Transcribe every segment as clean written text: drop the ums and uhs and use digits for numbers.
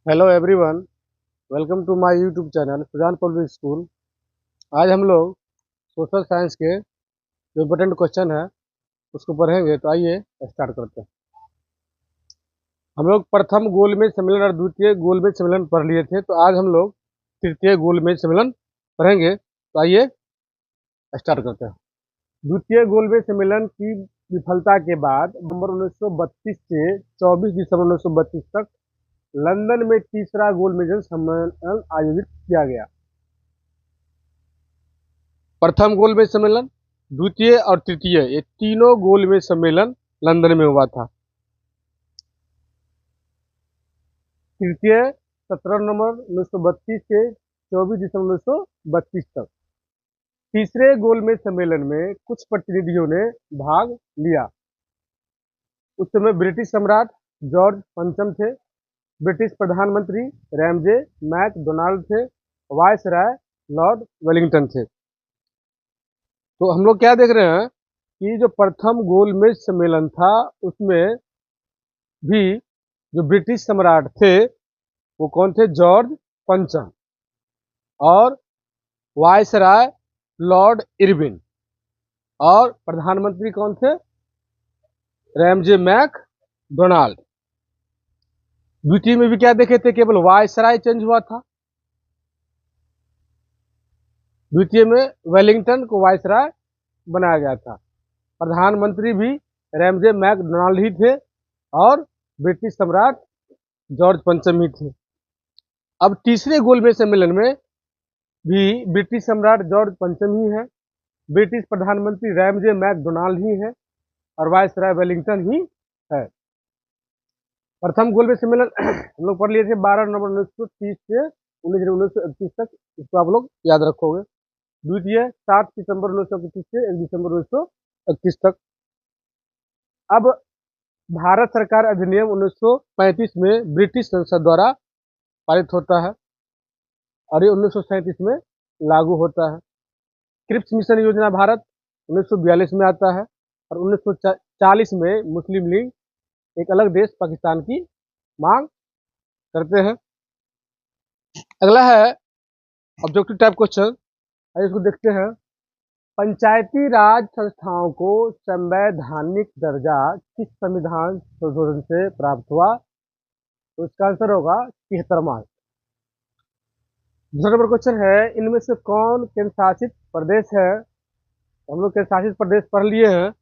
Hello everyone, welcome to my YouTube channel Sujan public school. आज हम लोग सोशल साइंस के जो इम्पोर्टेंट क्वेश्चन है उसको पढ़ेंगे। तो आइए स्टार्ट करते हैं। हम लोग प्रथम गोलमेज सम्मेलन और द्वितीय गोलमेज सम्मेलन पढ़ लिए थे, तो आज हम लोग तृतीय गोलमेज सम्मेलन पढ़ेंगे। तो आइए स्टार्ट करते हैं। द्वितीय गोलमेज सम्मेलन की विफलता के बाद नवंबर 1932 से 24 दिसंबर 1932 तक लंदन में तीसरा गोलमेज सम्मेलन आयोजित किया गया। प्रथम गोलमेज सम्मेलन, द्वितीय और तृतीय, ये तीनों गोलमेज सम्मेलन लंदन में हुआ था। तृतीय 17 नवंबर 1932 से 24 दिसंबर 1932 तक। तीसरे गोलमेज सम्मेलन में कुछ प्रतिनिधियों ने भाग लिया। उस समय ब्रिटिश सम्राट जॉर्ज पंचम थे, ब्रिटिश प्रधानमंत्री रैमजे मैकडोनाल्ड थे, वायसराय लॉर्ड वेलिंगटन थे। तो हम लोग क्या देख रहे हैं कि जो प्रथम गोलमेज सम्मेलन था उसमें भी जो ब्रिटिश सम्राट थे वो कौन थे? जॉर्ज पंचम। और वायसराय लॉर्ड इरविन। और प्रधानमंत्री कौन थे? Ramsay MacDonald. द्वितीय में भी क्या देखे थे? केवल वायसराय चेंज हुआ था। द्वितीय में वेलिंगटन को वायसराय बनाया गया था। प्रधानमंत्री भी रैमजे मैकडोनाल्ड ही थे और ब्रिटिश सम्राट जॉर्ज पंचम ही थे। अब तीसरे गोलमेज सम्मेलन में भी ब्रिटिश सम्राट जॉर्ज पंचम ही है, ब्रिटिश प्रधानमंत्री रैमजे मैकडोनाल्ड ही है और वायसराय वेलिंगटन ही है। प्रथम गोलमेज सम्मेलन हम लोग पढ़ लिए थे 12 नवंबर 1930 से 1931 तक, इसको आप लोग याद रखोगे। द्वितीय 7 सितंबर 1931 से 1 दिसंबर 1931 तक। अब भारत सरकार अधिनियम 1935 में ब्रिटिश संसद द्वारा पारित होता है और ये 1937 में लागू होता है। क्रिप्स मिशन योजना भारत 1942 में आता है और 1940 में मुस्लिम लीग एक अलग देश पाकिस्तान की मांग करते हैं। अगला है ऑब्जेक्टिव टाइप क्वेश्चन, इसको देखते हैं। पंचायती राज संस्थाओं को संवैधानिक दर्जा किस संविधान संशोधन से प्राप्त हुआ? तो इसका आंसर होगा 73वां। दूसरा नंबर क्वेश्चन है, इनमें से कौन केंद्र शासित प्रदेश है? हम लोग केंद्र शासित प्रदेश पढ़ लिए हैं,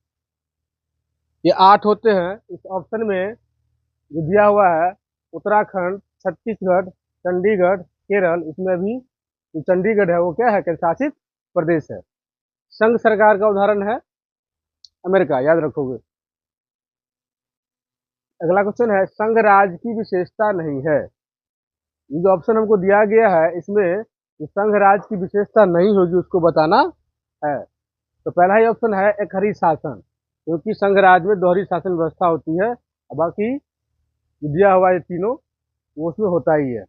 ये 8 होते हैं। इस ऑप्शन में जो दिया हुआ है उत्तराखंड, छत्तीसगढ़, चंडीगढ़, केरल, इसमें भी जो चंडीगढ़ है वो क्या है? केंद्र शासित प्रदेश है। संघ सरकार का उदाहरण है अमेरिका, याद रखोगे। अगला क्वेश्चन है, संघ राज की विशेषता नहीं है। ये जो ऑप्शन हमको दिया गया है इसमें जो संघ राज की विशेषता नहीं होगी उसको बताना है। तो पहला ही ऑप्शन है एकहरी शासन, क्योंकि संघ राज में दोहरी शासन व्यवस्था होती है, और बाकी दिया हुआ ये तीनों वो उसमें होता ही है।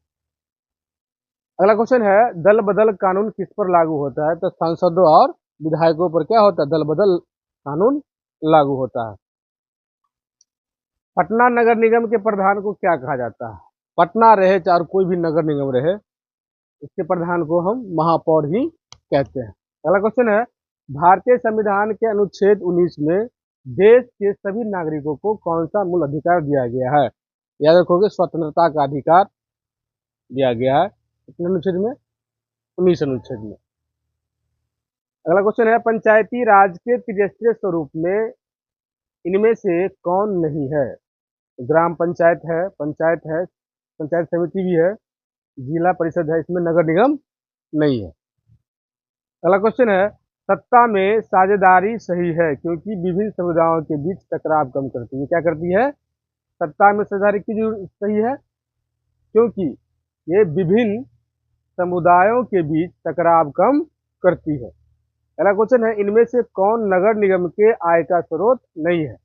अगला क्वेश्चन है, दल बदल कानून किस पर लागू होता है? तो सांसदों और विधायकों पर क्या होता है? दल बदल कानून लागू होता है। पटना नगर निगम के प्रधान को क्या कहा जाता है? पटना रहे चाहे कोई भी नगर निगम रहे, इसके प्रधान को हम महापौर ही कहते हैं। अगला क्वेश्चन है, भारतीय संविधान के अनुच्छेद 19 में देश के सभी नागरिकों को कौन सा मूल अधिकार दिया गया है? याद रखोगे, स्वतंत्रता का अधिकार दिया गया है। कितने अनुच्छेद में? 19 अनुच्छेद में। अगला क्वेश्चन है, पंचायती राज के त्रिस्तरीय स्वरूप में इनमें से कौन नहीं है? ग्राम पंचायत है, पंचायत समिति भी है, जिला परिषद है, इसमें नगर निगम नहीं है। अगला क्वेश्चन है, सत्ता में साझेदारी सही है क्योंकि विभिन्न समुदायों के बीच टकराव कम करती है। क्या करती है? सत्ता में साझेदारी क्यों सही है? क्योंकि ये विभिन्न समुदायों के बीच टकराव कम करती है। अगला क्वेश्चन है, इनमें से कौन नगर निगम के आय का स्रोत नहीं है?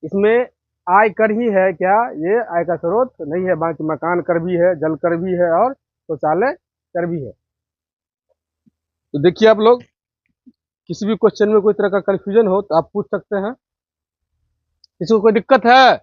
इसमें आय कर ही है क्या? ये आय का स्रोत नहीं है, बाकी मकान कर भी है, जल कर भी है और शौचालय कर भी है। तो देखिए, आप लोग किसी भी क्वेश्चन में कोई तरह का कंफ्यूजन हो तो आप पूछ सकते हैं। किसी को कोई दिक्कत है?